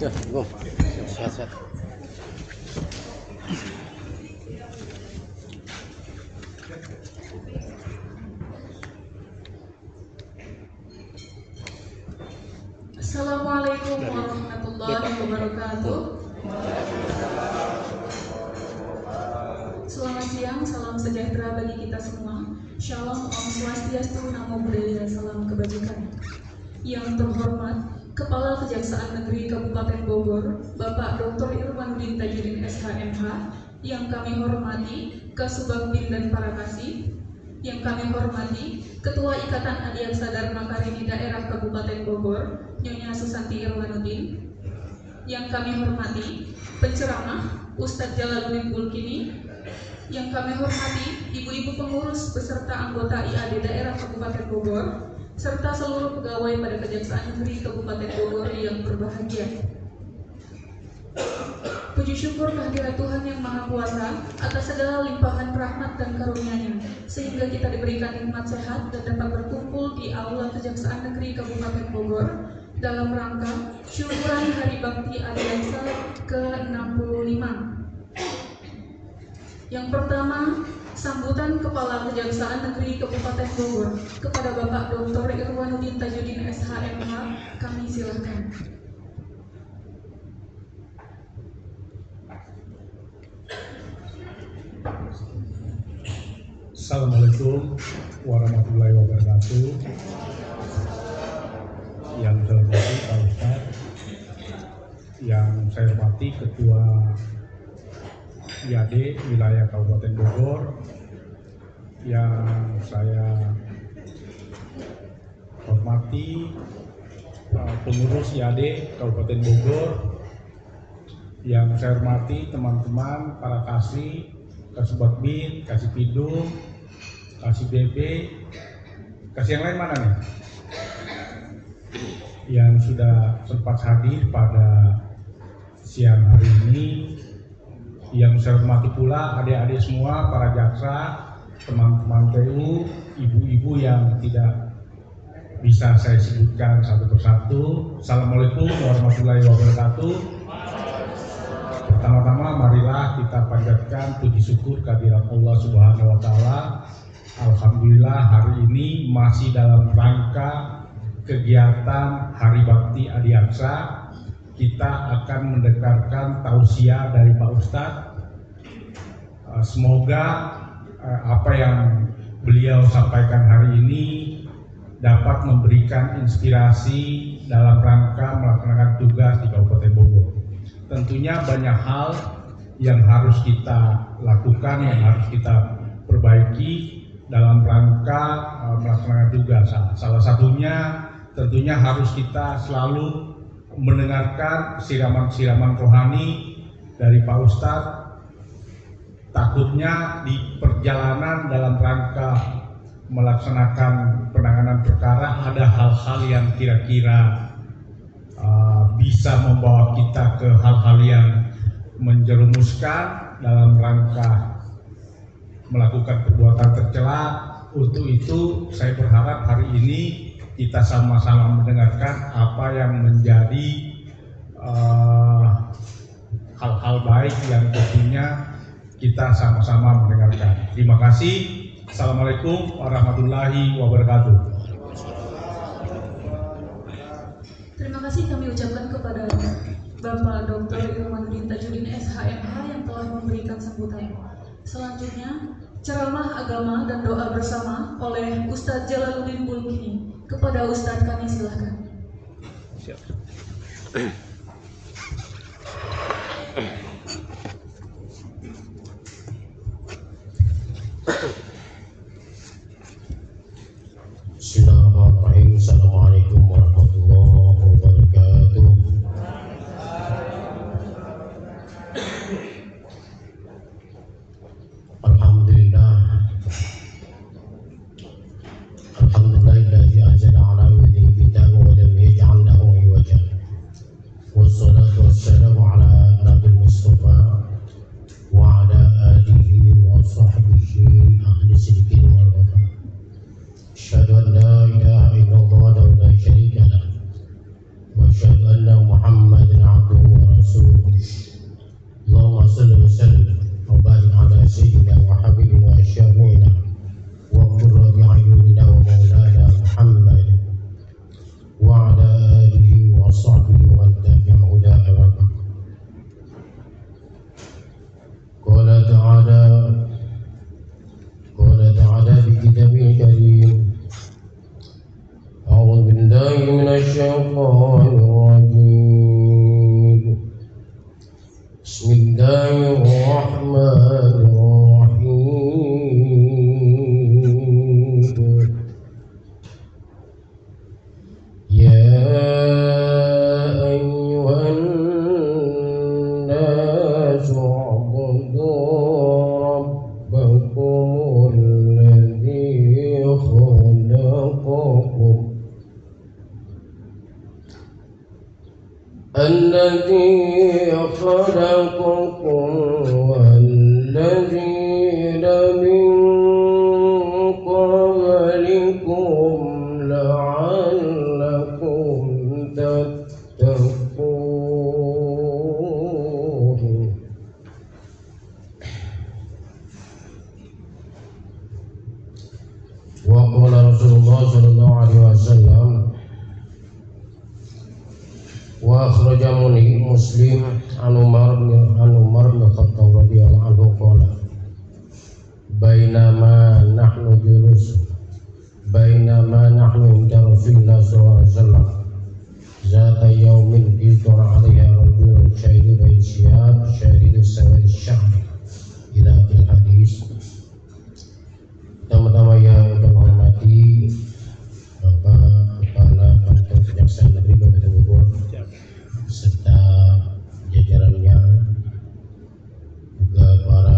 Sehat-sehat. Assalamualaikum warahmatullahi wabarakatuh. Selamat siang, salam sejahtera bagi kita semua. Shalom, Om Swastiastu, Namo Buddhaya, salam kebajikan. Yang terhormat Kepala Kejaksaan Negeri Kabupaten Bogor, Bapak Dr. Irwanuddin Tajudin SHMH, yang kami hormati Kasubag bin dan para kasih, yang kami hormati Ketua Ikatan Adiaksa Dharma Karini Daerah Kabupaten Bogor, Nyonya Susanti Irwanuddin, yang kami hormati penceramah Ustadz Jalaluddin Bulkini, yang kami hormati ibu-ibu pengurus beserta anggota IAD Daerah Kabupaten Bogor, serta seluruh pegawai pada Kejaksaan Negeri Kabupaten Bogor yang berbahagia. Puji syukur kehadirat Tuhan yang Maha Kuasa atas segala limpahan rahmat dan karunia-Nya, sehingga kita diberikan nikmat sehat dan dapat berkumpul di Aula Kejaksaan Negeri Kabupaten Bogor dalam rangka syukuran Hari Bakti Adiaksa ke-65. Yang pertama, sambutan Kepala Kejaksaan Negeri Kabupaten Bogor kepada Bapak Dr. Irwanuddin Tajudin SHMH, kami silakan. Assalamualaikum warahmatullahi wabarakatuh. Yang saya hormati Pak Ustadz, yang saya hormati Ketua IAD Wilayah Kabupaten Bogor, yang saya hormati pengurus IAD Kabupaten Bogor, yang saya hormati teman-teman para kasih, Kasubag bin, kasih Pidum, kasih BB, kasih yang lain mana nih? Yang sudah sempat hadir pada siang hari ini, yang saya hormati pula adik-adik semua, para jaksa, teman-teman TU, ibu-ibu yang tidak bisa saya sebutkan satu persatu. Assalamualaikum warahmatullahi wabarakatuh. Pertama-tama marilah kita panjatkan puji syukur kehadirat Allah Subhanahu wa Ta'ala. Alhamdulillah hari ini masih dalam rangka kegiatan Hari Bakti Adiaksa. Kita akan mendengarkan tausiah dari Pak Ustadz. Semoga apa yang beliau sampaikan hari ini dapat memberikan inspirasi dalam rangka melaksanakan tugas di Kabupaten Bogor. Tentunya banyak hal yang harus kita lakukan, yang harus kita perbaiki dalam rangka melaksanakan tugas. Salah satunya tentunya harus kita selalu mendengarkan siraman-siraman rohani dari Pak Ustadz. Takutnya di perjalanan dalam rangka melaksanakan penanganan perkara ada hal-hal yang kira-kira bisa membawa kita ke hal-hal yang menjerumuskan dalam rangka melakukan perbuatan tercela. Untuk itu saya berharap hari ini kita sama-sama mendengarkan apa yang menjadi hal-hal baik yang tentunya kita sama-sama mendengarkan. Terima kasih. Assalamualaikum warahmatullahi wabarakatuh. Terima kasih kami ucapkan kepada Bapak Dr. Irwanuddin Tajudin SHMH yang telah memberikan sambutan. Selanjutnya, ceramah agama dan doa bersama oleh Ustadz Jalaluddin Bulkini. Kepada Ustadz kami silakan. Siap. Bismillahirrahmanirrahim. Assalamualaikum warahmatullahi wabarakatuh. Alhamdulillah. Alhamdulillahilladzi anzala ala abdihi kitaba wa lam yaj'al lahu iwaja. Wassalatu wassalamu ala nabil Mustafa wa ala alihi wa sahbihi ahli sidqin wal wafa. Asyhadu an la ilaha illallah wa la syarika lah wa asyhadu anna Muhammadan abduhu Allahumma salli wa sallim wa barik ala sayyidina wa habibina wa syafi'ina wa qurrati a'yunina wa maulana Muhammad wa ala alihi wa sahbihi wa man tabi'a hudahu wa ba'd. Qala ta'ala fi kitabil karim, a'udzu billahi minasy syaithanir rajim. Bismillahirrahmanirrahim. Ya ayyuhan nasu u'budu rabbakumul ladzi khalaqakum والذين من قبلكم لعلكم تتقون. وقال رسول الله صلى الله عليه وسلم وأخرج مسلم عن عمر بن الخطاب رضي الله عنه قال بينما نحن عند رسول الله صلى الله عليه وسلم ذات يوم يذكر عليها رجل شديد الثياب شديد سواد الشعر إلى آخر الحديث. Teman-teman yang terhormati Bapak Kepala Kantor Kejaksaan Negeri Kabupaten Bogor serta jajarannya, juga para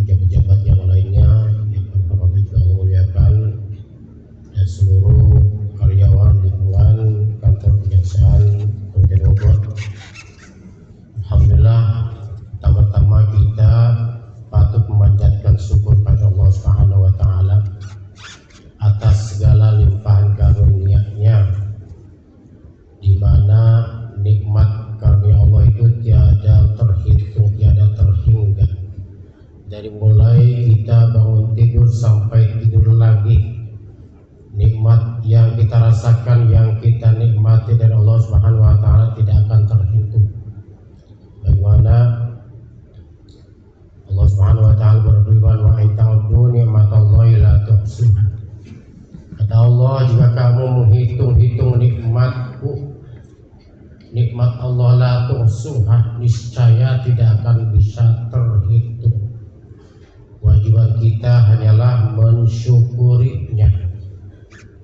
pejabat-pejabat yang lainnya yang Allah muliakan, dan seluruh karyawan lingkungan Kantor Kejaksaan Kabupaten Bogor. Alhamdulillah, pertama-tama kita patut memanjatkan syukur pada Allah Subhanahu wa taala atas segala limpahan karunia-Nya, di mana nikmat karunia Allah itu tiada terhitung, tiada terhingga. Dari mulai kita bangun tidur sampai tidur lagi, nikmat yang kita rasakan, yang kita nikmati dari Allah Subhanahu wa taala tidak akan terhitung. Bagaimana Allah Subhanahu wa taala berfirman, wa in ta'uddu ni'matallahi la tuhsuha. Kata Allah, jika kamu menghitung-hitung nikmatku, nikmat Allah la tuhsuha, niscaya tidak akan bisa terhitung. Kewajiban kita hanyalah mensyukurinya,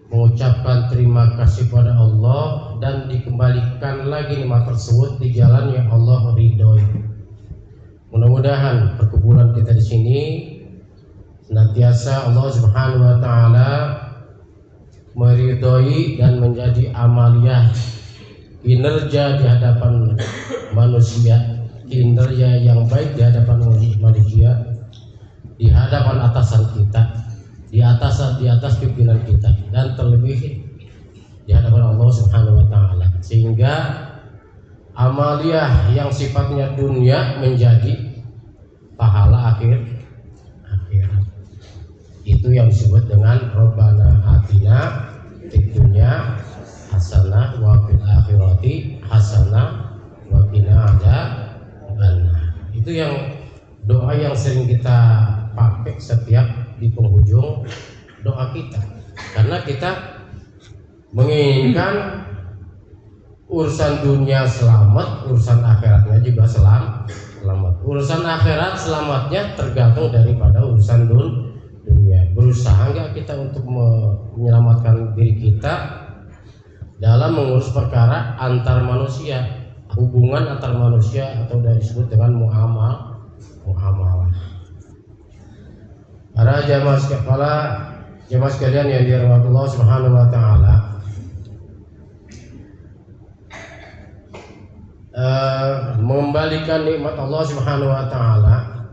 mengucapkan terima kasih pada Allah, dan dikembalikan lagi nikmat tersebut di jalan yang Allah ridhoi. Mudah-mudahan perkumpulan kita di sini senantiasa Allah Subhanahu wa taala meridhoi dan menjadi amaliyah kinerja di hadapan manusia, kinerja yang baik di hadapan manusia, di hadapan atasan kita, di atas pimpinan kita, dan terlebih di hadapan Allah Subhanahu wa taala, sehingga amaliyah yang sifatnya dunia menjadi pahala akhirat. Itu yang disebut dengan Rabbana atina fid dunya hasanah wa fil akhirati hasanah wa qina adzabannar. Itu yang doa yang sering kita pakai setiap di penghujung doa kita, karena kita menginginkan urusan dunia selamat, urusan akhiratnya juga selamat. Urusan akhirat selamatnya tergantung daripada urusan dunia. Berusaha enggak kita untuk menyelamatkan diri kita dalam mengurus perkara antar manusia, hubungan antar manusia, atau disebut dengan muamalah. Para jamaah sekalian yang dirahmati Allah Subhanahu wa taala, mengembalikan nikmat Allah Subhanahu wa taala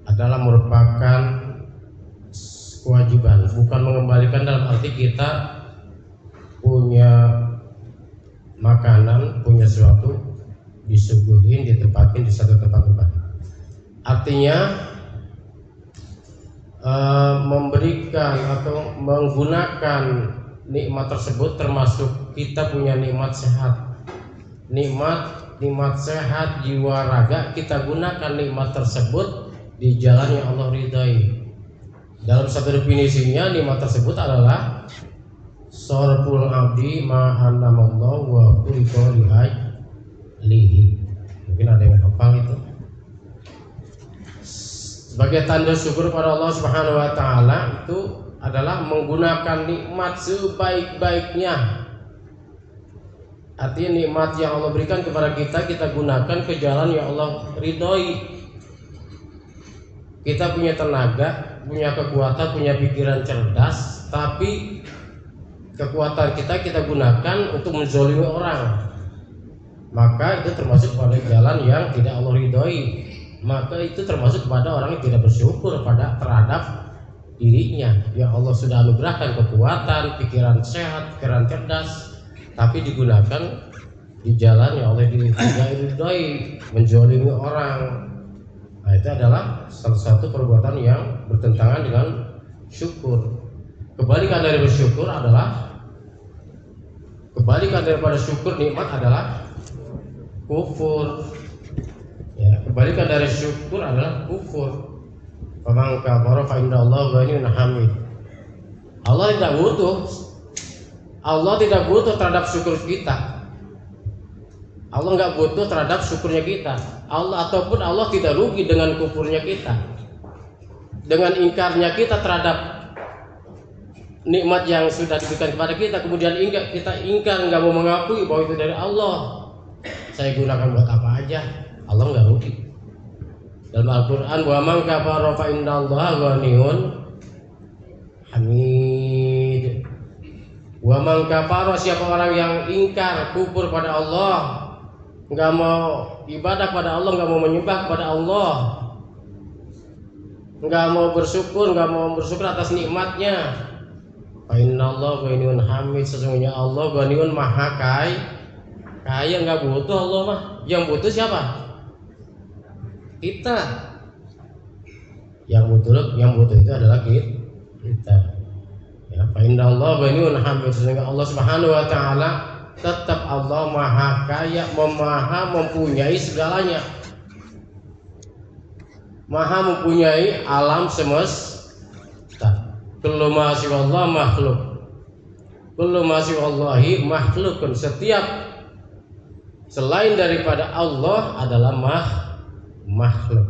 adalah merupakan kewajiban, bukan mengembalikan dalam arti kita punya makanan, punya sesuatu, di disuguhin, ditempatin di satu tempat. Artinya memberikan atau menggunakan nikmat tersebut, termasuk kita punya nikmat sehat, nikmat sehat jiwa raga, kita gunakan nikmat tersebut di jalan yang Allah ridhai. Dalam satu definisinya, nikmat tersebut adalah sarful abdi ma'anamallahu wa kulika lihi. Mungkin ada yang hafal itu. Sebagai tanda syukur pada Allah Subhanahu wa taala itu adalah menggunakan nikmat sebaik-baiknya. Artinya nikmat yang Allah berikan kepada kita, kita gunakan ke jalan yang Allah ridhoi. Kita punya tenaga, punya kekuatan, punya pikiran cerdas, tapi kekuatan kita gunakan untuk menzalimi orang, maka itu termasuk pada jalan yang tidak Allah ridhoi. Maka itu termasuk kepada orang yang tidak bersyukur terhadap dirinya. Ya Allah sudah anugerahkan kekuatan, pikiran sehat, pikiran cerdas, tapi digunakan di jalan yang Allah tidak ridhoi, menzalimi orang. Nah, itu adalah salah satu perbuatan yang bertentangan dengan syukur. Kebalikan dari bersyukur adalah, kebalikan daripada syukur nikmat adalah kufur. Ya, kebalikan dari syukur adalah kufur. Faman kafara fa innallaha ghaniyyun hamid. Allah tidak butuh terhadap syukur kita. Allah nggak butuh terhadap syukurnya kita. Ataupun Allah tidak rugi dengan kufurnya kita, dengan ingkarnya kita terhadap nikmat yang sudah diberikan kepada kita. Kemudian kita ingkar, nggak mau mengakui bahwa itu dari Allah. Saya gunakan buat apa aja, Allah nggak rugi. Dalam Al-Quran, wa man kafara fa innallaha ghaniyyun hamid. Wa man kafara, siapa orang yang ingkar, kufur pada Allah, nggak mau ibadah pada Allah, nggak mau menyembah kepada Allah, nggak mau bersyukur atas nikmatnya. Fa innallaha ghaniyyun hamid, sesungguhnya Allah ghaniyyun maha kaya, nggak butuh Allah mah. Yang butuh siapa? Kita. Yang butuh itu adalah kita. Ya, fa innallaha ghaniyyun hamid, sesungguhnya Allah Subhanahu wa taala tetap Allah maha kaya, maha mempunyai segalanya, maha mempunyai alam semesta. Kullu ma siwallah makhluk, kullu ma siwallahi makhlukun. Setiap selain daripada Allah adalah makhluk.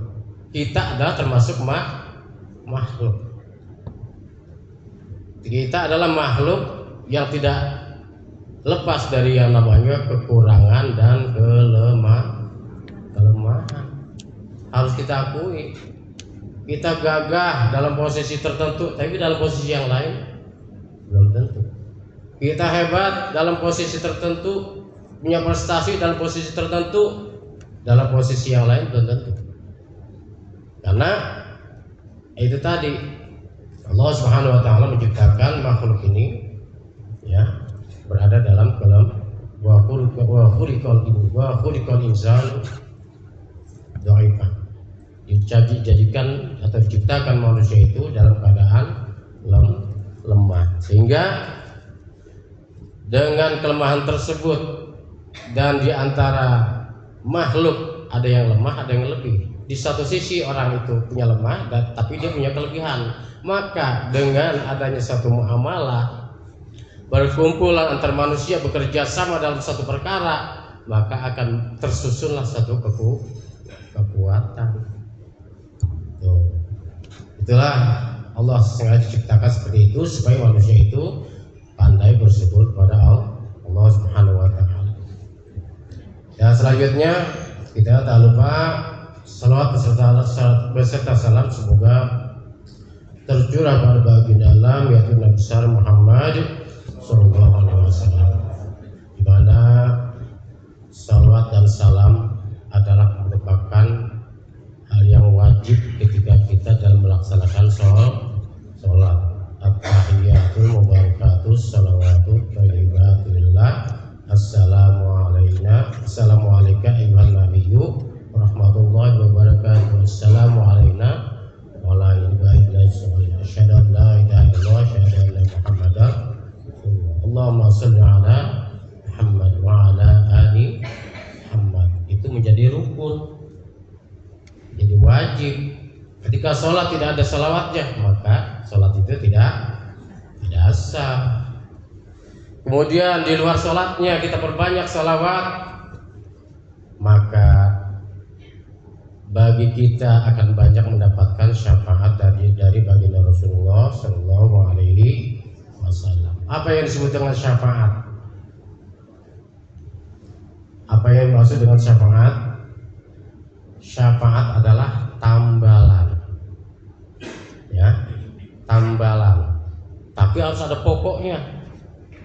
Kita adalah termasuk makhluk. Kita adalah makhluk yang tidak lepas dari yang namanya kekurangan dan kelemahan. Harus kita akui. Kita gagah dalam posisi tertentu, tapi dalam posisi yang lain belum tentu. Kita hebat dalam posisi tertentu, punya prestasi dalam posisi tertentu, dalam posisi yang lain belum tentu. Karena itu tadi, Allah Subhanahu wa taala menciptakan makhluk ini ya berada dalam wa khuliqal insanu dhaifan. Dijadikan atau diciptakan manusia itu dalam keadaan lemah, sehingga dengan kelemahan tersebut, dan di antara makhluk ada yang lemah, ada yang lebih. Di satu sisi orang itu punya lemah, tapi dia punya kelebihan. Maka dengan adanya satu muamalah, berkumpulan antar manusia bekerja sama dalam satu perkara, maka akan tersusunlah satu kekuatan. Itulah Allah sengaja ciptakan seperti itu supaya manusia itu pandai bersyukur pada Allah Subhanahu wa taala. Ya, selanjutnya kita tak lupa salawat beserta salam semoga tercurah pada baginda alam yaitu Nabi besar Muhammad sallallahu alaihi wasallam, di mana salawat dan salam adalah merupakan hal yang wajib ketika kita dalam melaksanakan sholat. At-tahiyatul mubarakatus salawatu thayyibatulillah. Assalamu alayka ayyuhan Allahumma sholli ala Muhammad wa ala ali Muhammad. Itu menjadi rukun, jadi wajib. Ketika sholat tidak ada salawatnya, maka sholat itu tidak sah. Kemudian di luar sholatnya kita perbanyak salawat, maka bagi kita akan banyak mendapatkan syafaat dari baginda Rasulullah Shallallahu Alaihi Wasallam. Apa yang disebut dengan syafaat? Apa yang dimaksud dengan syafaat? Syafaat adalah tambalan, ya, tambalan. Tapi harus ada pokoknya.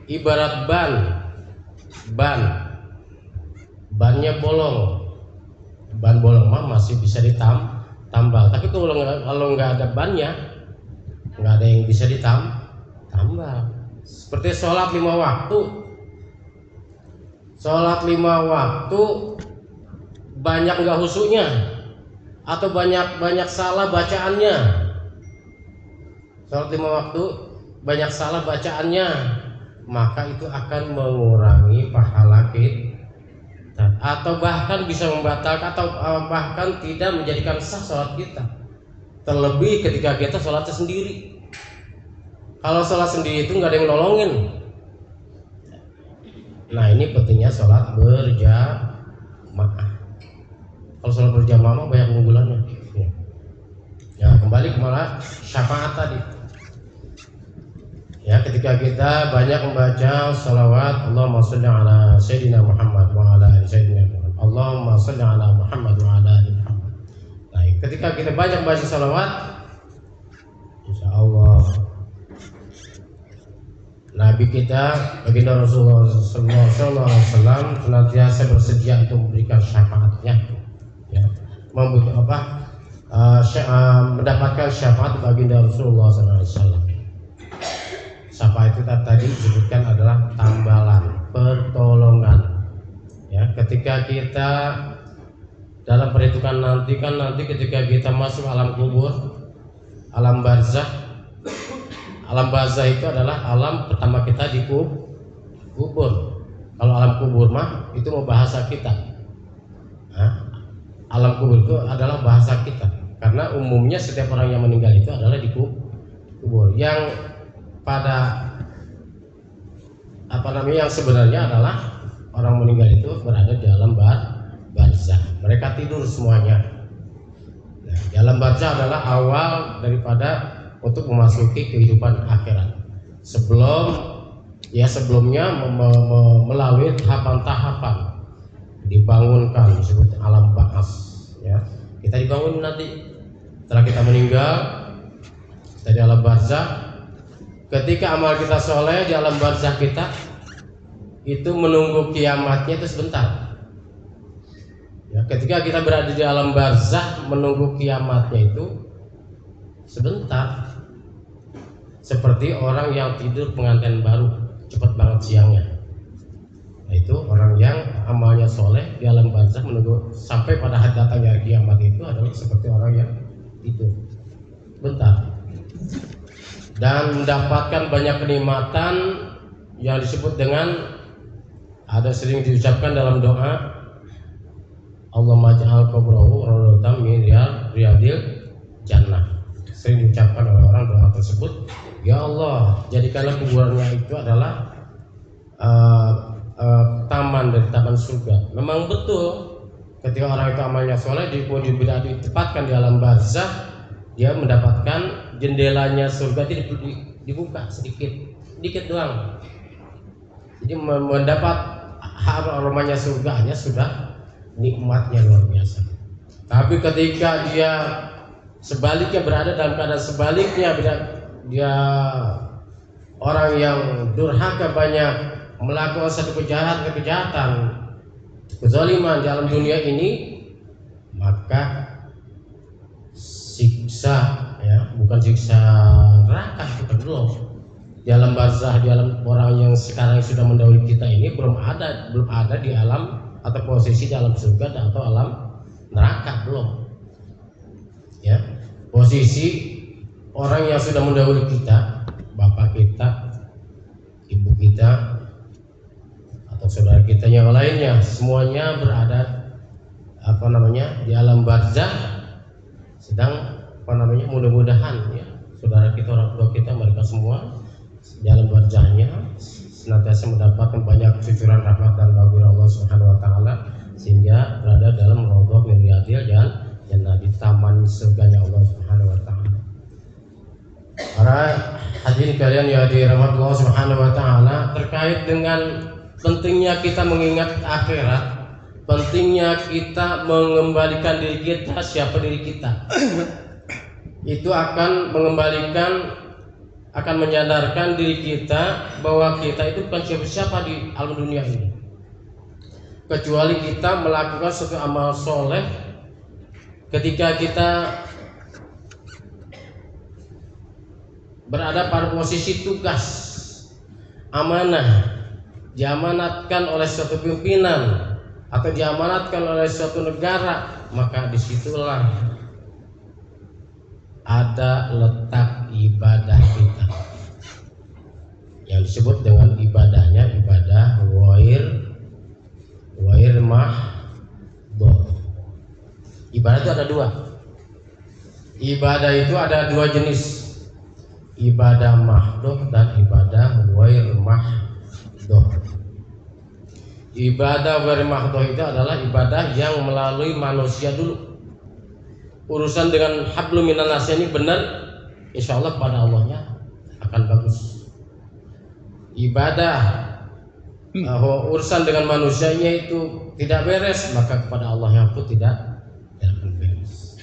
Ibarat bannya bolong, ban bolong mah masih bisa ditambal. Tapi kalau nggak ada bannya, nggak ada yang bisa ditambal. Seperti sholat 5 waktu. Sholat 5 waktu banyak nggak khusyuknya atau banyak salah bacaannya. Sholat 5 waktu banyak salah bacaannya, maka itu akan mengurangi pahala kita, atau bahkan bisa membatalkan atau bahkan tidak menjadikan sah sholat kita. Terlebih ketika kita sholatnya sendiri. Kalau sholat sendiri itu nggak ada yang nolongin. Nah, ini pentingnya sholat berjamaah. Kalau sholat berjamaah banyak keunggulannya. Ya, kembali ke mana syafaat tadi. Ya, ketika kita banyak membaca salawat, Allahumma sholli ala Sayyidina Muhammad wa ala ali Sayyidina Muhammad, Allahumma sholli ala Muhammad wa ala ali Muhammad. Nah, ketika kita banyak membaca salawat, insya Allah Nabi kita, baginda Rasulullah Sallallahu Alaihi Wasallam senantiasa bersedia untuk memberikan syafaatnya, ya, mendapatkan syafaat baginda Rasulullah Sallallahu Alaihi Wasallam. Syafaat itu tadi disebutkan adalah tambalan, pertolongan. Ya, ketika kita dalam perhitungan nanti ketika kita masuk alam kubur, alam barzah. Alam barzah itu adalah alam pertama kita di kubur. Kalau alam kubur mah itu mau bahasa kita. Nah, alam kubur itu adalah bahasa kita. Karena umumnya setiap orang yang meninggal itu adalah di kubur. Yang pada yang sebenarnya adalah orang meninggal itu berada di alam barzah. Mereka tidur semuanya. Nah, di alam barzah adalah awal daripada untuk memasuki kehidupan akhirat. Sebelumnya melalui tahapan-tahapan dibangunkan, disebut alam ba'as. Ya, kita dibangun nanti setelah kita meninggal dari alam barzah. Ketika amal kita soleh di alam barzah kita itu menunggu kiamatnya itu sebentar. Ya, ketika kita berada di alam barzah menunggu kiamatnya itu sebentar. Seperti orang yang tidur pengantin baru, cepat banget siangnya. Nah, itu orang yang amalnya soleh di alam barzah menunggu sampai pada hari datangnya kiamat itu adalah seperti orang yang tidur bentar. Dan mendapatkan banyak kenikmatan yang disebut dengan, ada sering diucapkan dalam doa, Allahumma ja'al qabrahu rawdatan min riyadil jannah. Sering diucapkan oleh orang doa tersebut, ya Allah, jadikanlah kuburannya itu adalah taman dari taman surga. Memang betul, ketika orang itu amalnya soleh ditempatkan di alam barzah, dia mendapatkan jendelanya surga itu dibuka sedikit doang. Jadi mendapat aromanya surganya sudah nikmatnya luar biasa. Tapi ketika dia sebaliknya berada dalam keadaan sebaliknya, dia orang yang durhaka, banyak melakukan satu kejahatan, kezaliman di alam dunia ini, maka siksa, ya, bukan siksa neraka, kita belum. Di alam barzah, di alam orang yang sekarang sudah mendahului kita ini belum ada di alam atau posisi di alam surga atau alam neraka, belum. Ya, posisi orang yang sudah mendahului kita, bapak kita, ibu ibu kita atau saudara kita yang lainnya, semuanya berada di alam barzah, sedang mudah-mudahan ya saudara kita, orang tua kita, mereka semua di alam barzahnya senantiasa mendapatkan banyak cucuran rahmat dan maghfirah Allah Subhanahu wa taala, sehingga berada dalam raudhah min riyadil jannah, di taman surganya Allah Subhanahu wa taala. Para hadirin kalian yang dirahmati Allah Subhanahu wa taala, terkait dengan pentingnya kita mengingat akhirat, pentingnya kita mengembalikan diri kita, siapa diri kita. Itu akan menyadarkan diri kita bahwa kita itu bukan siapa-siapa di alam dunia ini, kecuali kita melakukan suatu amal soleh. Ketika kita berada pada posisi tugas amanah, diamanatkan oleh suatu pimpinan atau diamanatkan oleh suatu negara, maka disitulah ada letak ibadah kita yang disebut dengan ibadahnya ibadah ghair mahdhah. Ibadah itu ada dua. Ibadah itu ada dua jenis, ibadah mahdhah dan ibadah ghair mahdhah. Ibadah ghair mahdhah itu adalah ibadah yang melalui manusia dulu. Urusan dengan hablum minan nas ini benar, insya Allah pada Allahnya akan bagus. Ibadah urusan dengan manusianya itu tidak beres, maka kepada Allahnya pun tidak akan beres.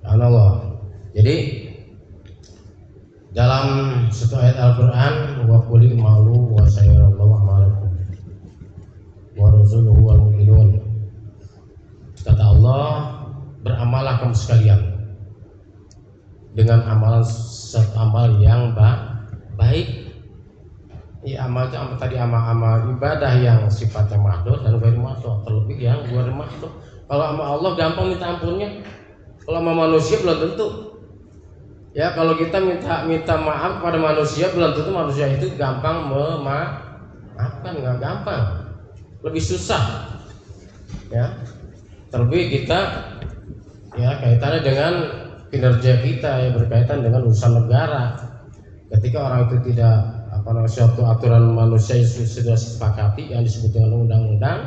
Allah. Jadi dalam satu ayat Al-Quran, wa qul i'malu wa sayarallahu a'malakum wa rasuluhu wal mu'minun. Kata Allah, beramalah kamu sekalian dengan amalan yang baik. Ya, amal itu tadi amal ibadah yang sifatnya mahdhah dan ghair mahdhah, terlebih yang ghair mahdhah. Kalau sama Allah gampang minta ampunnya, kalau sama manusia belum tentu. Ya, kalau kita minta maaf pada manusia, belum tentu manusia itu gampang memaafkan, nggak gampang, lebih susah. Ya. Terlebih kita ya kaitannya dengan kinerja kita yang berkaitan dengan urusan negara. Ketika orang itu tidak suatu aturan manusia yang sudah disepakati yang disebut dengan undang-undang,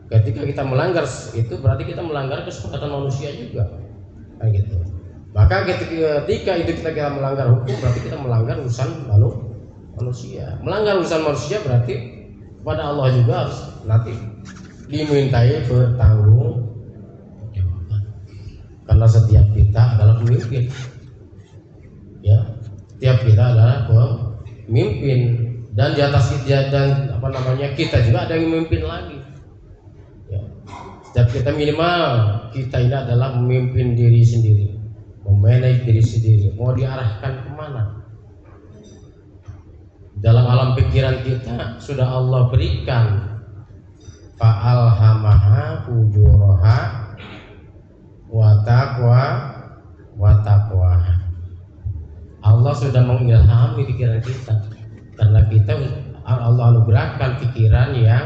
ketika kita melanggar itu berarti kita melanggar kesepakatan manusia juga, kan gitu. Maka ketika itu kita melanggar hukum, berarti kita melanggar urusan manusia. Melanggar urusan manusia berarti kepada Allah juga harus nanti dimintai bertanggung. Karena setiap kita adalah pemimpin, ya, setiap kita adalah pemimpin, dan di atas kita juga ada yang memimpin lagi. Ya. Setiap kita minimal kita ini adalah memimpin diri sendiri, memanage diri sendiri, mau diarahkan kemana. Dalam alam pikiran kita sudah Allah berikan fa'alhamaha ujuraha wa taqwa. Allah sudah mengilhami pikiran kita, karena kita Allah anugerahkan pikiran yang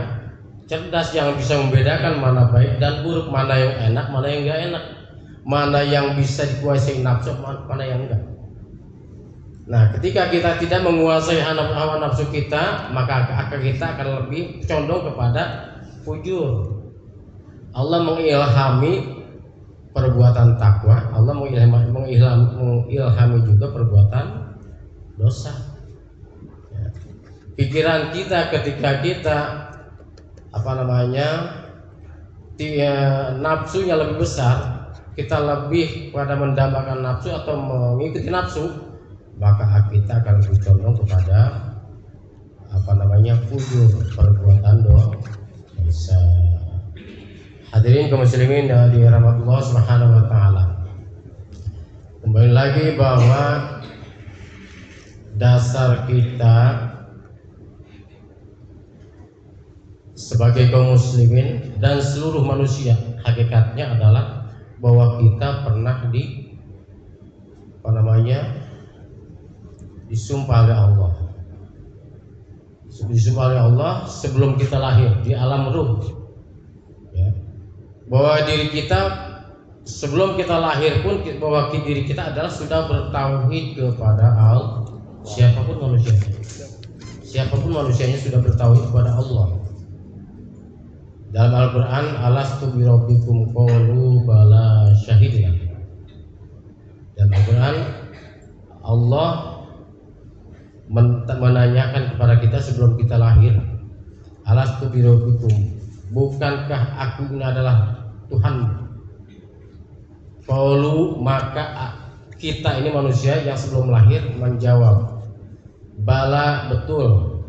cerdas, yang bisa membedakan mana baik dan buruk, mana yang enak, mana yang enggak enak, mana yang bisa dikuasai nafsu, mana yang enggak. Nah, ketika kita tidak menguasai hawa nafsu kita, maka kita akan lebih condong kepada fujur. Allah mengilhami perbuatan takwa, Allah mengilhami juga perbuatan dosa. Ya. Pikiran kita ketika kita nafsunya lebih besar, kita lebih pada mendambakan nafsu atau mengikuti nafsu, maka kita akan lebih condong kepada fujur, perbuatan dosa. Hadirin kaum muslimin yang dirahmati Allah Subhanahu wa taala. Kembali lagi bahwa dasar kita sebagai kaum muslimin dan seluruh manusia hakikatnya adalah bahwa kita pernah disumpah oleh Allah disumpah oleh Allah sebelum kita lahir di alam ruh, ya, bahwa diri kita sebelum kita lahir pun bahwa diri kita adalah sudah bertauhid kepada Allah. Siapapun manusianya sudah bertauhid kepada Allah. Dalam Al-Quran, alastu birabbikum qalu bala syahidna. Dalam Al-Quran, Allah menanyakan kepada kita sebelum kita lahir, alastu birabbikum, bukankah aku ini adalah Tuhanmu? Qalu, maka kita ini manusia yang sebelum lahir menjawab, bala, betul,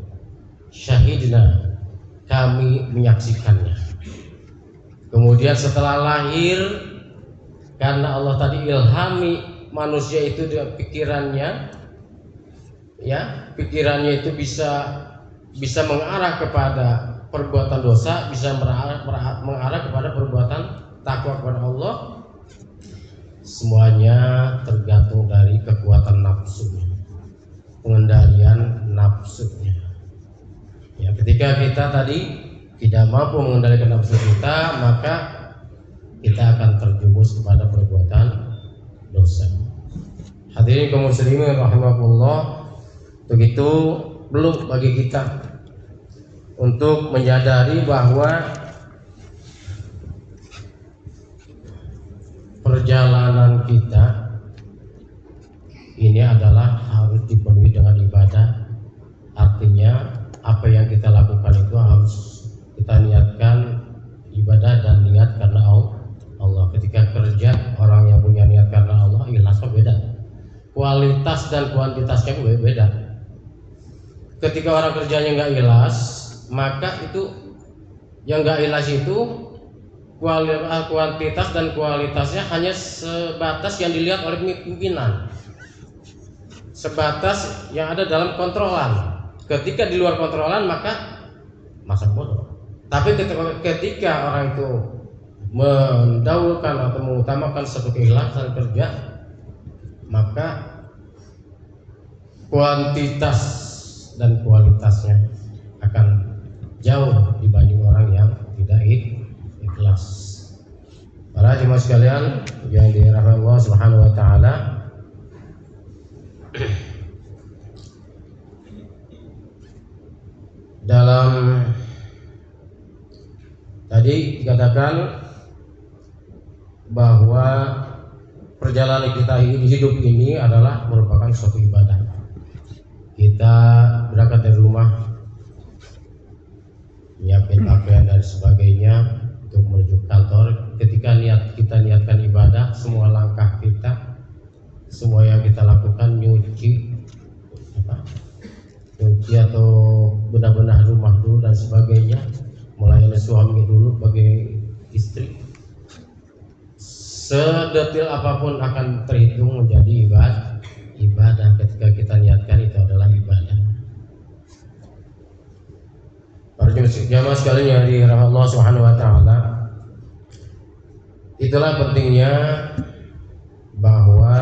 syahidna, kami menyaksikannya. Kemudian setelah lahir, karena Allah tadi ilhami manusia itu dengan pikirannya, ya, pikirannya itu bisa mengarah kepada perbuatan dosa, bisa mengarah kepada perbuatan takwa kepada Allah. Semuanya tergantung dari kekuatan nafsunya, pengendalian nafsunya. Ya, ketika kita tadi tidak mampu mengendalikan nafsu kita, maka kita akan terjumus kepada perbuatan dosa. Hadirin kaum muslimin rahimakumullah, begitu belum bagi kita untuk menyadari bahwa perjalanan kita ini adalah harus dipenuhi dengan ibadah. Artinya apa yang kita lakukan itu harus kita niatkan ibadah dan niat karena Allah. Ketika kerja, orang yang punya niat karena Allah, ikhlasnya beda. Kualitas dan kuantitasnya beda. Ketika orang kerjanya nggak ikhlas, maka itu yang nggak ikhlas itu kuantitas dan kualitasnya hanya sebatas yang dilihat oleh pimpinan, sebatas yang ada dalam kontrolan. Ketika di luar kontrolan maka masa bodoh. Tapi ketika orang itu mendahulukan atau mengutamakan satu keikhlasan kerja, maka kuantitas dan kualitasnya akan jauh dibanding orang yang tidak ikhlas. Para jemaah sekalian yang dirahmati Allah Subhanahu wa taala, dalam tadi dikatakan bahwa perjalanan kita hidup ini adalah merupakan suatu ibadah. Kita berangkat dari rumah, nyiapin pakaian dan sebagainya untuk menuju kantor. Ketika kita niatkan ibadah, semua langkah kita, semua yang kita lakukan, nyuci atau benar-benar rumah dulu dan sebagainya, melayani suami dulu sebagai istri, sedetil apapun akan terhitung menjadi ibadah. Ketika kita niatkan itu adalah ibadah. Para jemaah sekalian yang dirahmati Allah Subhanahu wa taala, itulah pentingnya bahwa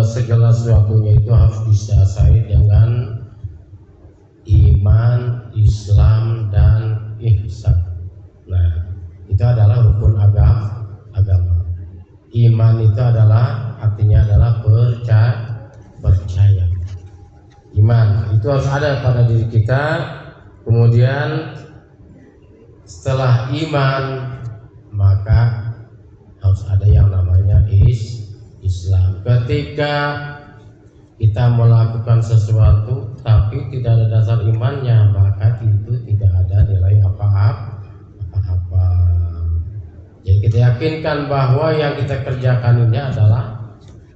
segala sesuatunya itu harus didasari dengan iman, Islam, dan ihsan. Nah, itu adalah rukun agama. Iman itu adalah artinya adalah percaya. Iman itu harus ada pada diri kita. Kemudian setelah iman maka harus ada yang namanya Islam. Ketika kita melakukan sesuatu tapi tidak ada dasar imannya, maka itu tidak ada nilai apa-apa. Jadi kita yakinkan bahwa yang kita kerjakan ini adalah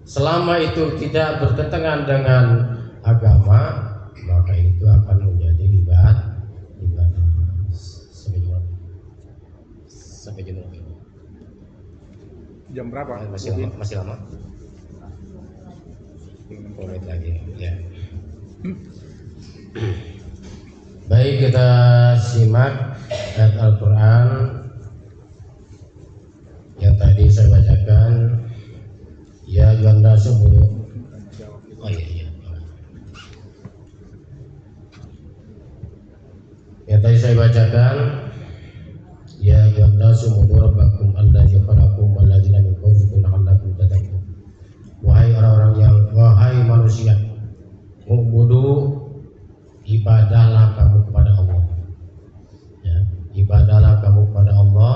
selama itu tidak bertentangan dengan agama, maka itu akan menjadi ibadah. Sampai jam berapa? Jam berapa? Masih lama. 10 menit lagi. Ya. Baik, kita simak ayat Al-Quran yang tadi saya bacakan. Ya Yuhanna Subhanahu. Oh iya. saya bacakan. Ya ayyuhan nasu ubudu rabbakum alladzi khalaqakum walladzina min qablikum la'allakum tattaqun. Wahai manusia, ubudu, ibadahlah kamu kepada Allah. Ya, ibadahlah kamu kepada Allah.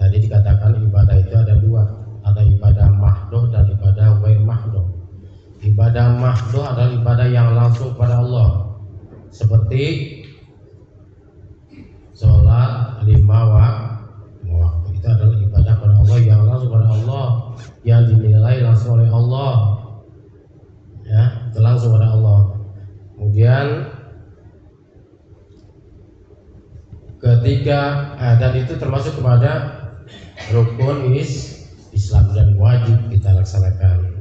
Tadi dikatakan ibadah itu ada dua, ada ibadah mahdoh dan ibadah ghair mahdoh. Ibadah mahdoh adalah ibadah yang langsung kepada Allah, seperti sholat 5 waktu. Itu adalah ibadah kepada Allah yang langsung kepada Allah, yang dinilai langsung oleh Allah. Ya, itu langsung kepada Allah. Kemudian ketiga, dan itu termasuk kepada rukun Islam dan wajib kita laksanakan.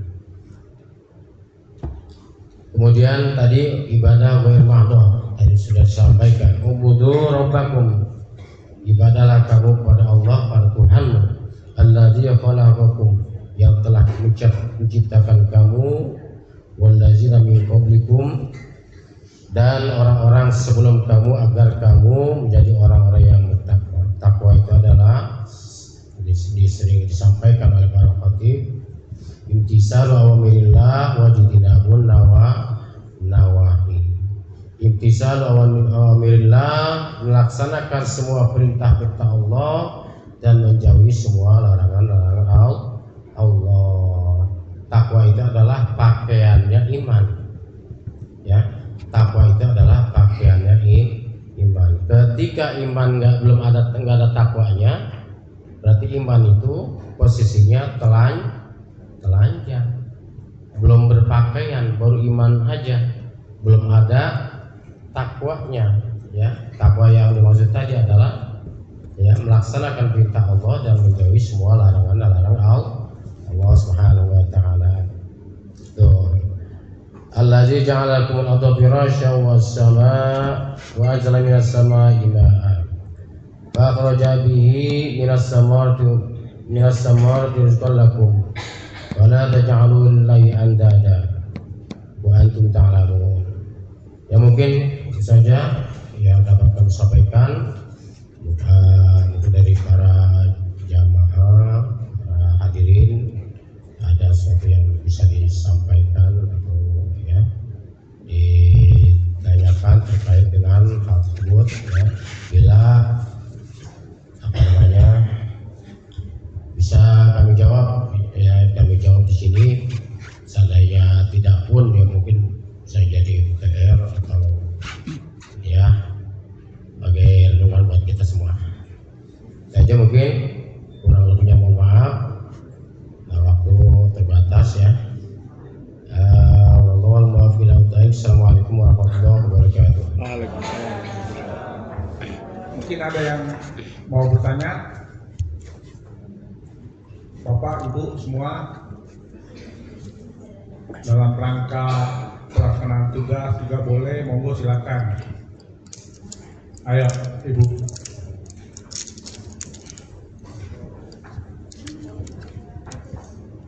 Kemudian tadi ibadah ghair mahdoh tadi sudah disampaikan. Ubudu rabbakum, ibadahlah kamu kepada Allah, pada Tuhanmu, alladzi khalaqakum, yang telah menciptakan kamu, wallazina min qablikum, dan orang-orang sebelum kamu, agar kamu menjadi orang-orang yang bertakwa. Takwa itu adalah sering disampaikan oleh para khatib, imtisalu awamirillah wa jitinabun nawahi. Imtisalu awamirillah, melaksanakan semua perintah-perintah Allah dan menjauhi semua larangan-larangan Allah. Takwa itu adalah pakaiannya iman. Ya, takwa itu adalah pakaiannya iman. Ketika iman belum ada takwanya, berarti iman itu posisinya telanjang, belum berpakaian, baru iman aja, belum ada takwanya. Ya, takwa yang dimaksud tadi adalah ya melaksanakan perintah Allah dan menjauhi semua larangan-larangan Allah Subhanahu wa taala. Tuh. Allazi ja'ala lakum al-ardha firasyan was-samaa wa anzala minas samaa'i maa'an fa akhraja bihi minas samarati rizqan lakum wa la taj'alu lillahi andada wa antum ta'lamun. Ya, mungkin itu saja yang dapat kami sampaikan itu dari para jamaah, para hadirin. Ada sesuatu yang bisa disampaikan atau ya ditanyakan terkait dengan hal tersebut, ya, bila bisa kami jawab, ya kami jawab di sini. Seandainya tidak pun, ya mungkin saya jadi PR atau ya sebagai renungan buat kita semua. Saja mungkin, kurang lebihnya mohon maaf, waktu terbatas ya. Assalamualaikum warahmatullahi wabarakatuh. Waalaikumsalam. Mungkin ada yang mau bertanya, Bapak, Ibu semua, dalam rangka pelaksanaan tugas juga boleh, monggo silakan. Ayo, Ibu.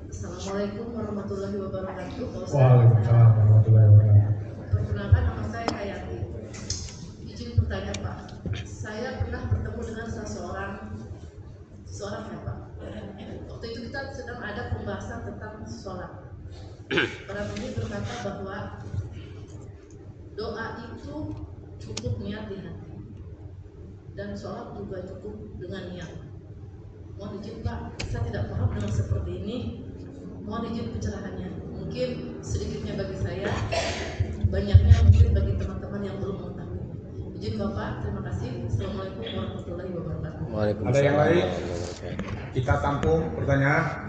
Assalamualaikum warahmatullahi wabarakatuh. Waalaikumsalam warahmatullahi wabarakatuh. Perkenalkan, nama saya Hayati. Izin bertanya, Pak. Saya pernah bertemu dengan seorang ya, Pak. Waktu itu kita sedang ada pembahasan tentang sholat. Orang ini berkata bahwa doa itu cukup niat di hati, dan sholat juga cukup dengan niat. Mohon izin, Pak, saya tidak paham dengan seperti ini. Mohon izin pencerahannya. Mungkin sedikitnya bagi saya, banyaknya mungkin bagi teman-teman yang belum mengetahui. Izin Bapak, terima kasih. Assalamualaikum warahmatullahi wabarakatuh. Ada yang lain? Kita tampung pertanyaan.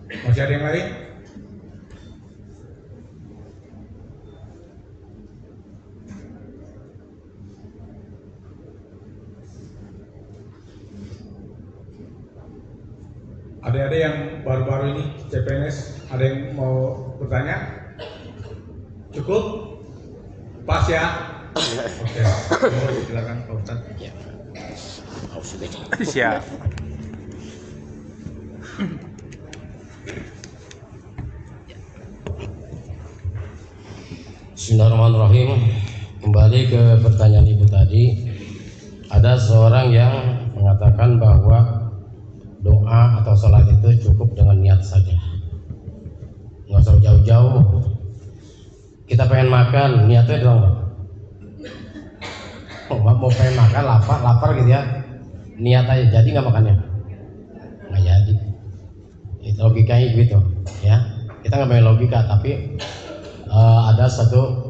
Masih ada yang lain? Adik-adik yang baru-baru ini CPNS, ada yang mau bertanya? Cukup? Pas ya? Oke, silakan Pak Ustaz. Siap. Bismillahirrahmanirrahim. Kembali ke pertanyaan ibu tadi, ada seorang yang mengatakan bahwa doa atau sholat itu cukup dengan niat saja, nggak usah jauh-jauh. Kita pengen makan, niatnya doang Pak. Mau pengen makan, lapar gitu ya, niat aja, jadi nggak makannya? Nggak jadi. Itu logikanya gitu ya. Kita nggak main logika, tapi ada satu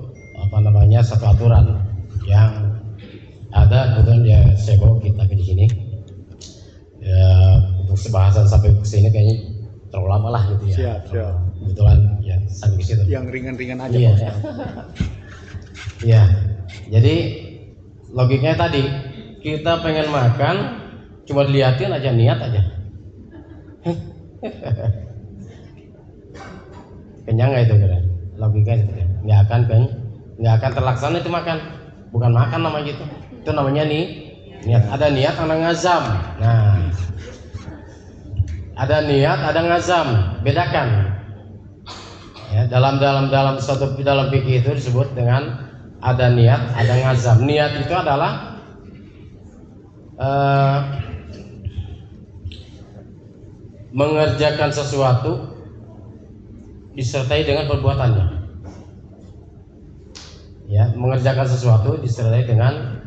satu aturan yang ada, kemudian ya saya bawa kita di sini ya, untuk sebahasan sampai ke sini kayaknya terlalu lama lah gitu ya. Siap. Kebetulan ya sampai ke situ. Yang ringan-ringan aja Iya. Pak. Ya, jadi logikanya tadi kita pengen makan, cuma diliatin aja, niat aja. Kenyang nggak itu kira? Logikanya seperti itu. Nggak akan terlaksana itu makan. Bukan makan namanya gitu. Itu namanya niat. Ada niat, ada ngazam. Nah, ada niat, ada ngazam. Bedakan. Ya, dalam fikih itu disebut dengan ada niat, ada ngazam. Niat itu adalah mengerjakan sesuatu disertai dengan perbuatannya. Ya, mengerjakan sesuatu disertai dengan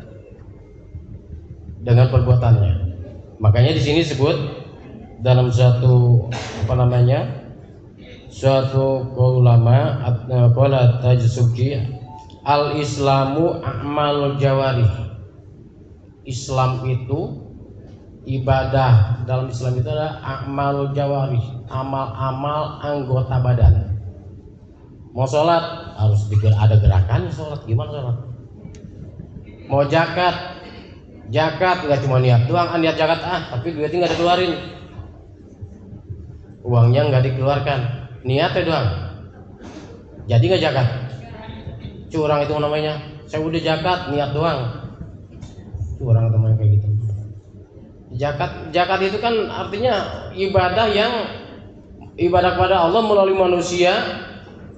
perbuatannya. Makanya di sini disebut dalam suatu suatu ulama qala Tajsuki, al-islamu a'malul jawarih. Islam itu ibadah, dalam Islam itu adalah a'malul jawarih, amal-amal anggota badan. Mau sholat harus ada gerakannya, sholat gimana sholat? Mau zakat nggak cuma niat doang, niat zakat tapi duitnya nggak dikeluarin, uangnya nggak dikeluarkan, niatnya doang, jadi nggak zakat? Curang itu namanya. Saya udah zakat, niat doang, curang teman kayak gitu. Zakat itu kan artinya ibadah kepada Allah melalui manusia,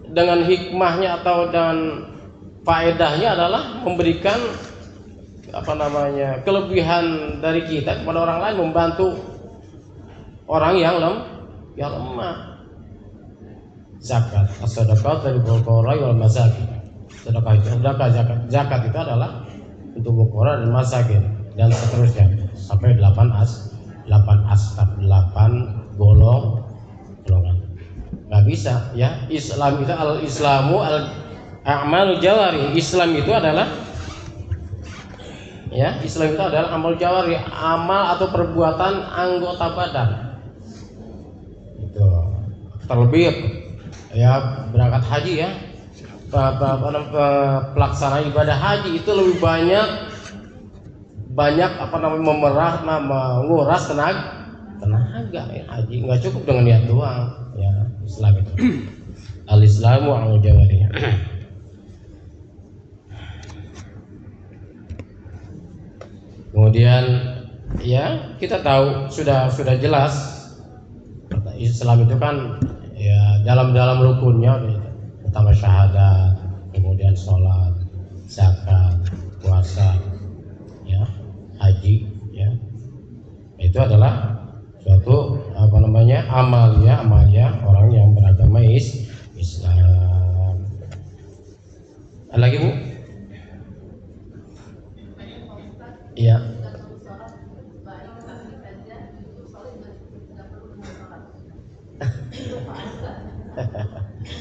dengan hikmahnya atau dan faedahnya adalah memberikan kelebihan dari kita kepada orang lain, membantu orang yang lemah. Zakat, as-sadaqah dari fuqara wal masakin. Zakat itu adalah untuk fuqara dan masakin, dan seterusnya sampai 8 golongan. Nggak bisa ya. Islam itu al-islamu al-a'malu jawari. Islam itu adalah amal jawari, amal atau perbuatan anggota badan. Itu terlebih ya berangkat haji ya, pelaksanaan ibadah haji itu lebih banyak menguras tenaga ya. Haji nggak cukup dengan niat doang ya. Islam itu al-islamu a'malul jawarih. Kemudian ya kita tahu sudah jelas Islam itu kan ya dalam rukunnya pertama syahadat, kemudian sholat, zakat, puasa, ya, haji, ya, itu adalah suatu amalia orang yang beragama Islam. Ada lagi Bu? Iya.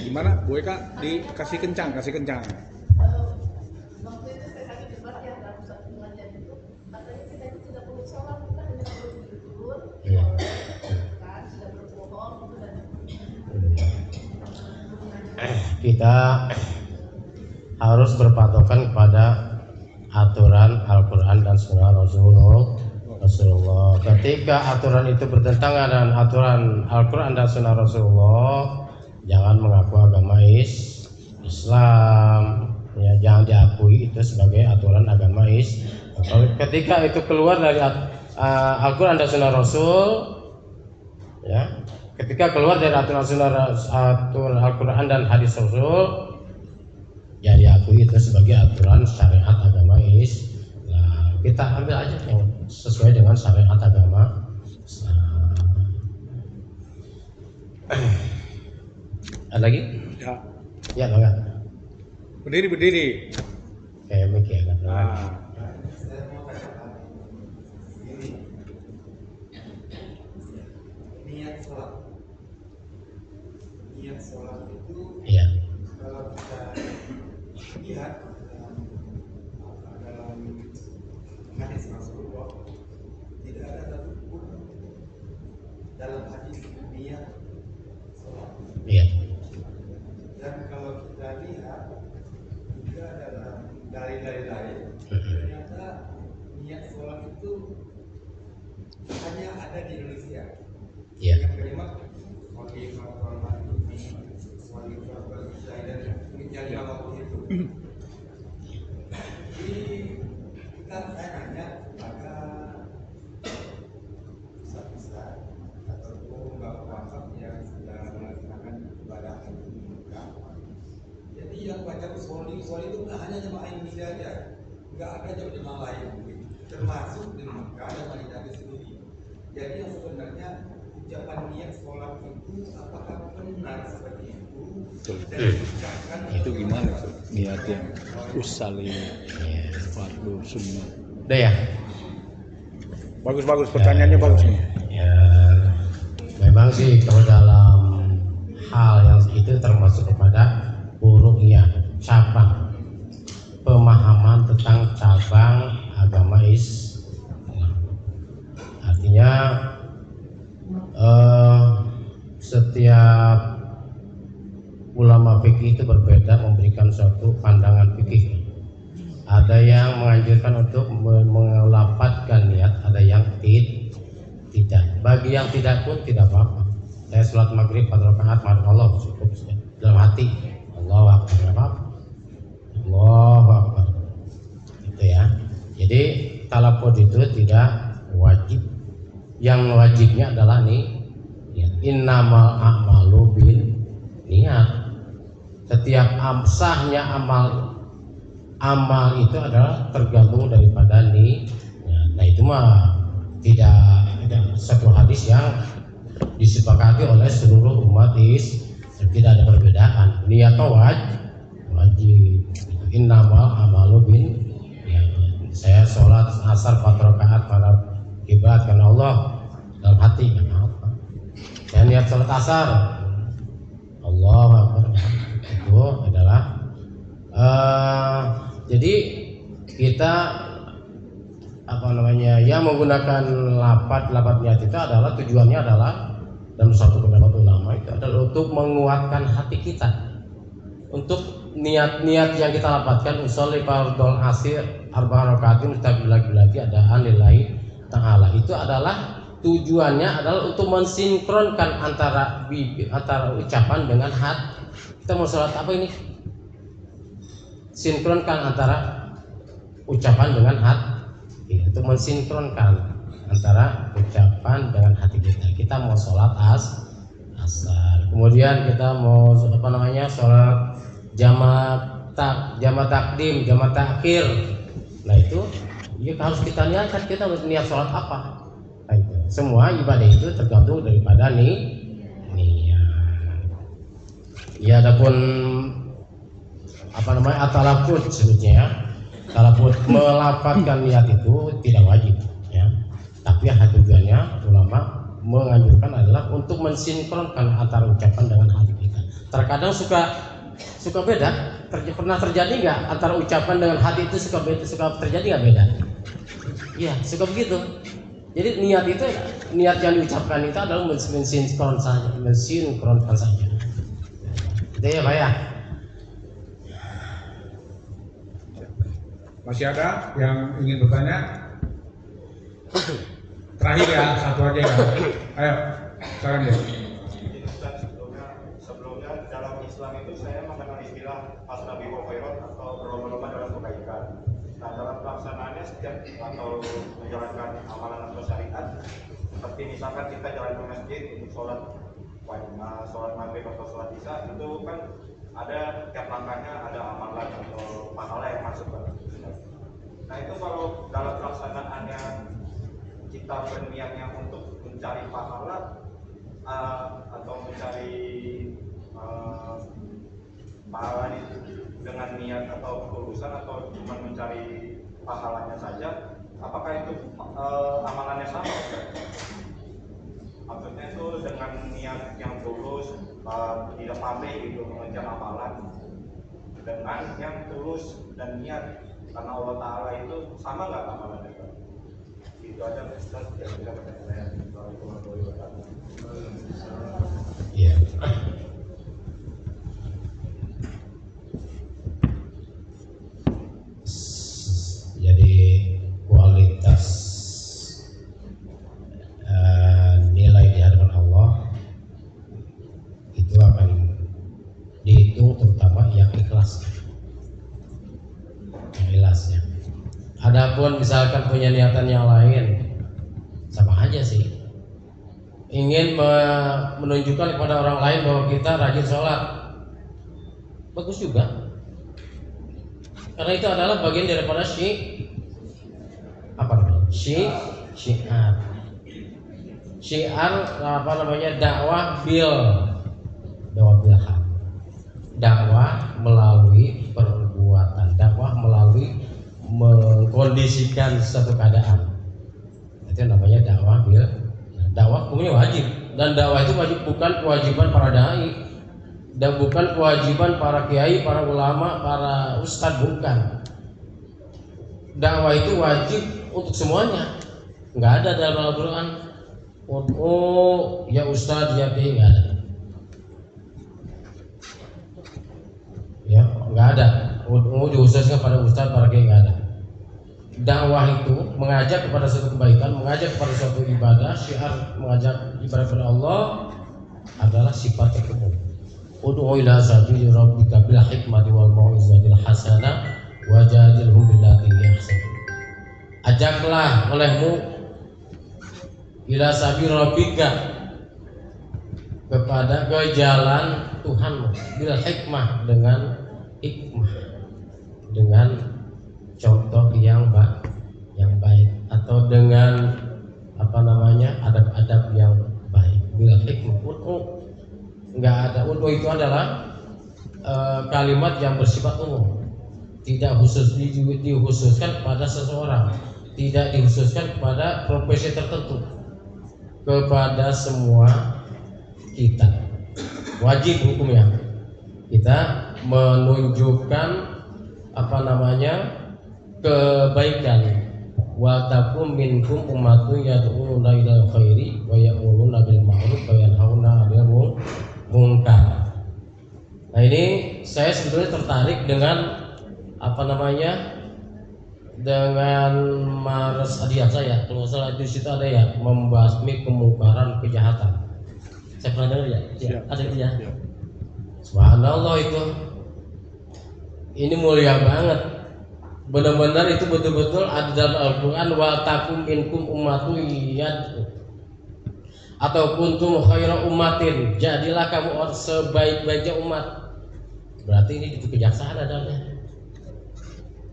Gimana Bu Eka? Kasih kencang. Waktu itu saya kasih debat ya dalam satu pengajian itu, katanya kita itu tidak perlu sholat, kita hanya perlu tidur, kan sudah berbohong itu dan kita harus berpatokan kepada aturan Al-Quran dan Sunnah Rasulullah. Ketika aturan itu bertentangan dengan aturan Al-Quran dan Sunnah Rasulullah, jangan mengaku agama Islam, ya, jangan diakui itu sebagai aturan agama Islam. Ketika itu keluar dari Al-Quran dan Sunnah Rasul, ya, ketika keluar dari aturan Al-Quran dan hadis Rasul, ya diakui itu sebagai aturan syariat agama Islam. Kita ambil aja yang sesuai dengan syariat agama Islam. Ada lagi? Ya. Ya, bangga. Berdiri. Kayak mikir kan. Saya mau katakan ini niat sholat itu Iya. kalau kita lihat dalam hadis Rasulullah tidak ada satupun dalam hadis niat sholat. Iya. Dan kalau kita lihat juga dalam dalil-dalil lain, ternyata niat sholat itu hanya ada di Indonesia. Iya. Yang kalimat wajibah sholat ini, wajibah berisya dan menjadi waktu itu. Jadi kita saya nanya kepada ustaz-ustaz ataupun bapak-bapak yang sedang melaksanakan ibadah haji di Mekah. Jadi yang baca soli itu nggak hanya jemaah Indonesia aja, nggak ada jemaah lain, termasuk di Mekah dan Madinah sendiri. Jadi yang sebenarnya ucapan niat sholat itu apakah benar seperti itu? Dan diucapkan Itu gimana tuh? Niat yang usali fardu sunnah. Udah ya? Bagus pertanyaannya bagus nih. Ya, memang sih kalau dalam hal yang itu termasuk kepada ru'yah, cabang pemahaman tentang cabang agama Islam. Artinya setiap ulama fikih itu berbeda memberikan suatu pandangan fikih. Ada yang menganjurkan untuk melafadzkan niat, ada yang tidak. Bagi yang tidak pun tidak apa-apa. Saya sholat maghrib 4 rakaat, madhab Allah cukup dalam hati. Allahu Akbar, nggak apa-apa. Allahu Akbar. Itu ya. Jadi talafut itu tidak wajib. Yang wajibnya adalah niat. Innamal a'malu bin niat. Setiap sahnya amal itu adalah tergantung daripada niat. Nah itu mah tidak satu hadis yang disepakati oleh seluruh umat Islam, tidak ada perbedaan. Niat wajib. Innamal amalu bin niat. Saya sholat asar 4 rakaat pada kiblat karena Allah dalam hati, apa? Saya niat sholat asar, Allah Akbar. Itu adalah jadi kita yang menggunakan lafaz niat itu adalah tujuannya adalah dalam satu pendapat ulama itu adalah untuk menguatkan hati kita, untuk niat-niat yang kita lafazkan usolli fardhul asir 4 rakaatin mustaqbilati adaan lillahi ta'ala, itu adalah tujuannya adalah untuk mensinkronkan antara ucapan dengan hati. Kita mau sholat apa ini? Sinkronkan antara ucapan dengan hati, untuk mensinkronkan antara ucapan dengan hati kita. Kita mau sholat asar, kemudian kita mau sholat jamaah takdim, jamaah takhir. Nah itu ya harus kita niatkan, kita harus niat sholat apa. Nah, itu. Semua ibadah itu tergantung daripada niat. Ya adapun at-talafut sebutnya ya. Talafut melafadzkan niat itu tidak wajib ya. Tapi tujuannya ulama menganjurkan adalah untuk mensinkronkan antara ucapan dengan hati kita. Terkadang suka beda. Pernah terjadi nggak antara ucapan dengan hati itu suka terjadi nggak beda? Iya, suka begitu. Jadi niat yang diucapkan itu adalah mensinkronkan saja. Itu ya Pak ya. Masih ada yang ingin bertanya? Terakhir ya, satu aja ya. Ayo, silakan ya. Sebelumnya dalam Islam itu saya mengenal istilah asnabi wa khairat atau berlomba-lomba dalam kebaikan. Nah dalam pelaksanaannya setiap atau menjalankan amalan atau syariat, seperti misalkan kita jalan ke masjid untuk sholat sholat maghrib atau sholat isya itu kan ada tiap langkahnya ada amalan atau pahala yang masuk kan. Nah itu kalau dalam pelaksanaannya kita berniatnya untuk mencari pahala atau mencari pahala itu dengan niat atau ketulusan atau cuma mencari pahalanya saja, apakah itu amalannya sama? Maksudnya itu dengan niat yang tulus, tidak pamrih gitu mengejar amalan, dengan yang tulus dan niat karena Allah Ta'ala itu sama nggak amalannya? Itu aja Ustaz, kira-kira pertanyaan. Assalamualaikum warahmatullahi wabarakatuh. Iya. Jadi kualitas nilai di hadapan Allah itu akan dihitung terutama yang ikhlas. Yang ikhlasnya. Adapun misalkan punya niatan yang lain, sama aja sih. Ingin menunjukkan kepada orang lain bahwa kita rajin sholat, bagus juga. Karena itu adalah bagian daripada syiar apa namanya, dakwah bil haq. Dakwah melalui perbuatan, dakwah melalui mengkondisikan suatu keadaan. Itu namanya dakwah bil. Dakwah hukumnya wajib, dan dakwah itu wajib, bukan kewajiban para dai dan bukan kewajiban para kiai, para ulama, para ustadz, bukan. Dakwah itu wajib untuk semuanya. Nggak ada dalam Al-Quran oh ya ustadz ya kiai, nggak ada. Ya nggak ada. Dihususkan pada ustadz, para kiai, nggak ada. Dakwah itu mengajak kepada suatu kebaikan, mengajak kepada suatu ibadah, syiar mengajak ibadah kepada Allah adalah sifat umum. Ud'u ila sabili rabbika bil hikmati wal mau'izatil hasanah wajadilhum billati hiya ahsan. Ajaklah olehmu ila sabili rabbika, kepada ke jalan Tuhanmu, bil hikmah, dengan hikmah, dengan contoh yang baik, atau dengan apa namanya, adab-adab yang baik. Bil hikmah, enggak ada. Itu adalah kalimat yang bersifat umum, tidak khusus dikhususkan pada seseorang, tidak dikhususkan kepada profesi tertentu, kepada semua kita. Wajib hukumnya kita menunjukkan apa namanya, kebaikan. Wa takum minkum ummatun yad'una ilal khairi wa ya'muruna bil ma'ruf wa yanhauna 'anil munkar. Nah ini saya sebetulnya tertarik dengan apa namanya, dengan Mars Adiak saya, kalau salah di situ ada ya, membasmi kemungkaran, kejahatan. Saya pernah dengar ya? Ya, ada ya. Subhanallah, itu ini mulia banget. Benar-benar itu betul-betul ada dalam Al-Quran. Wa takum minkum ummatun yad'u, atau kuntum khaira ummatin, jadilah kamu sebaik-baiknya umat. Berarti ini di kejaksaan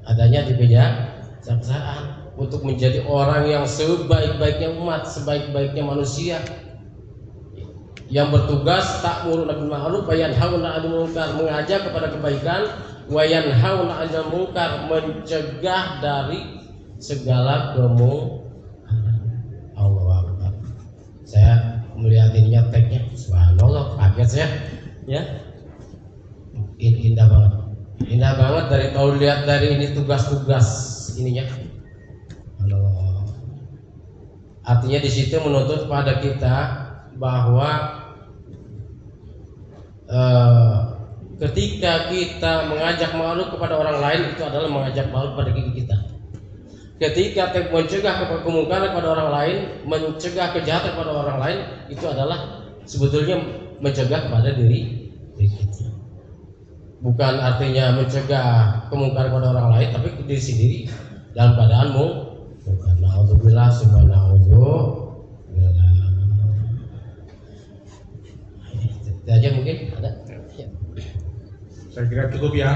adanya di kejaksaan, untuk menjadi orang yang sebaik-baiknya umat, sebaik-baiknya manusia, yang bertugas ta'muruna bil ma'ruf wa yanhauna 'anil munkar, mengajak kepada kebaikan, wa yanhauna 'anil munkar, mencegah dari segala kemungkaran. Allahu Akbar. Saya melihat ininya tagnya, subhanallah, kaget saya. Ya, indah banget dari kalau lihat dari ini tugas-tugas ininya. Allah. Artinya di situ menuntut pada kita bahwa ketika kita mengajak ma'ruf kepada orang lain, itu adalah mengajak ma'ruf pada diri kita. Ketika mencegah kemungkaran kepada orang lain, mencegah kejahatan kepada orang lain, itu adalah sebetulnya mencegah kepada diri kita. Bukan artinya mencegah kemungkaran kepada orang lain, tapi ke diri sendiri dalam keadaanmu. Bukan. Na'udzubillah, subhanallah. Itu aja mungkin ada. Ya. Saya kira cukup ya.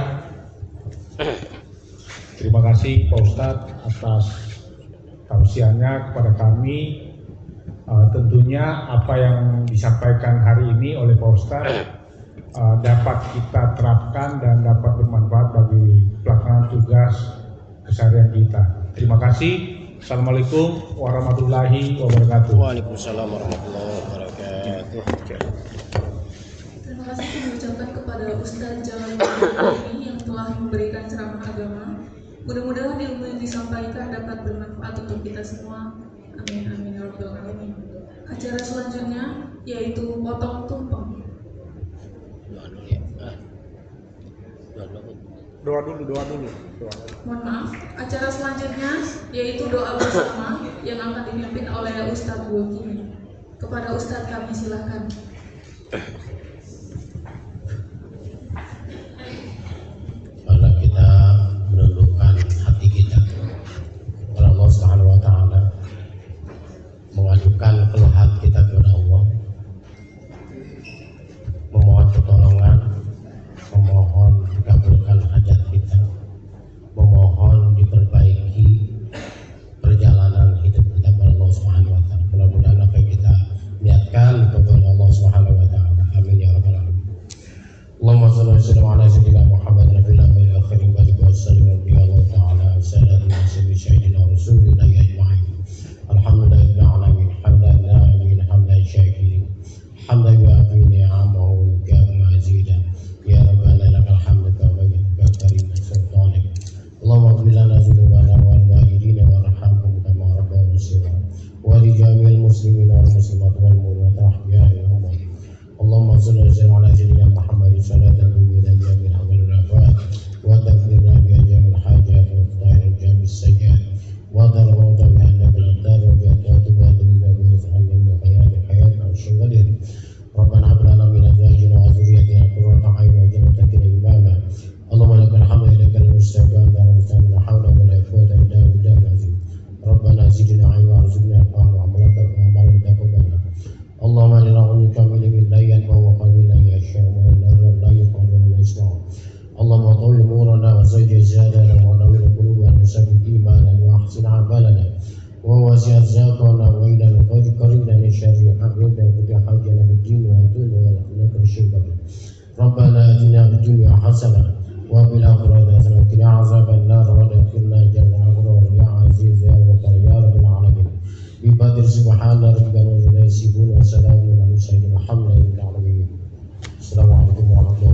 Terima kasih Pak Ustadz atas tausiahnya kepada kami. Tentunya apa yang disampaikan hari ini oleh Pak Ustadz dapat kita terapkan dan dapat bermanfaat bagi pelaksanaan tugas keseharian kita. Terima kasih. Assalamualaikum warahmatullahi wabarakatuh. Waalaikumsalam warahmatullahi wabarakatuh. Terima kasih kami ucapkan kepada Ustadz Jamal ini yang telah memberikan ceramah agama. Mudah-mudahan ilmu yang disampaikan dapat bermanfaat untuk kita semua. Amin amin ya rabbal alamin. Acara selanjutnya yaitu potong tumpeng. Doa dulu. Mohon maaf, acara selanjutnya yaitu doa bersama yang akan dipimpin oleh Ustadz Wogi. Kepada Ustadz kami silakan. Karena kita menundukkan hati kita kepada Allah Subhanahu wa taala, mengajukan keluhan kita kepada Allah, memohon pertolongan, memohon dikabulkan hajat kita, memohon diperbaiki perjalanan hidup kita kepada Allah Subhanahu wa taala. Mudah-mudahan apa yang kita niatkan kepada Allah Subhanahu wa taala. Amin ya rabbal alamin. Allahumma shalli wa sallim ala sayyidina Muhammad nabiyil awwal wal akhirin wa alihi wa sallam bi Allah taala sayyidina sayyidina rasulillah ajma'in. Alhamdulillahil alamin hamdan na'imin hamdan syakirin hamdan yu'afi ni'amahu kama mazida ya rabbana lakal hamdu kama karim sultanik. Allahumma ighfir lana dhunubana wal walidina warhamhum kama rabbawna shighara wa li jami'il muslimina wal muslimat wal mu'minat ahya'i wa amwat. Allahumma shalli wa sallim ala sayyidina Muhammad sallallahu alaihi wa sallam hamdul rafat wa tafsirna bi ajamil hajat wa tahir jamis sajjad wa darwa bi anna bil dar wa bi atwat wa bi sallallahu min hayat al-shadir. Rabbana hab lana min azwajina wa dhurriyyatina qurrata a'yun waj'alna lil imama. Allahumma lakal hamdu lakal mustaqim wa la hawla wa la quwwata illa billahil azim. Rabbana zidna ilma warzuqna fahma wa amalan taqabbala. Allahumma inna na'udzubika min ilmin la yanfa'u wa qalbin la yakhsha wa la yuqadu wa la yasma'u. Allahumma tawil umurana wa zajjil zadana wa nawwir qulubana wa sabbit imanana wa ahsin a'malana wa wasi' arzaqana wa ila al-qarina min syarri a'udzu bika hajjana fid din wa dunya wa la tushrik. Rabbana atina fid dunya hasanah wa fil akhirati hasanah wa qina azaban nar wa adkhilna jannata ya aziz ya ghafar ya rabbal alamin. Biqadri subhana rabbika wa salamun ala al mursalin walhamdulillahi rabbil alamin. Assalamualaikum warahmatullahi wabarakatuh.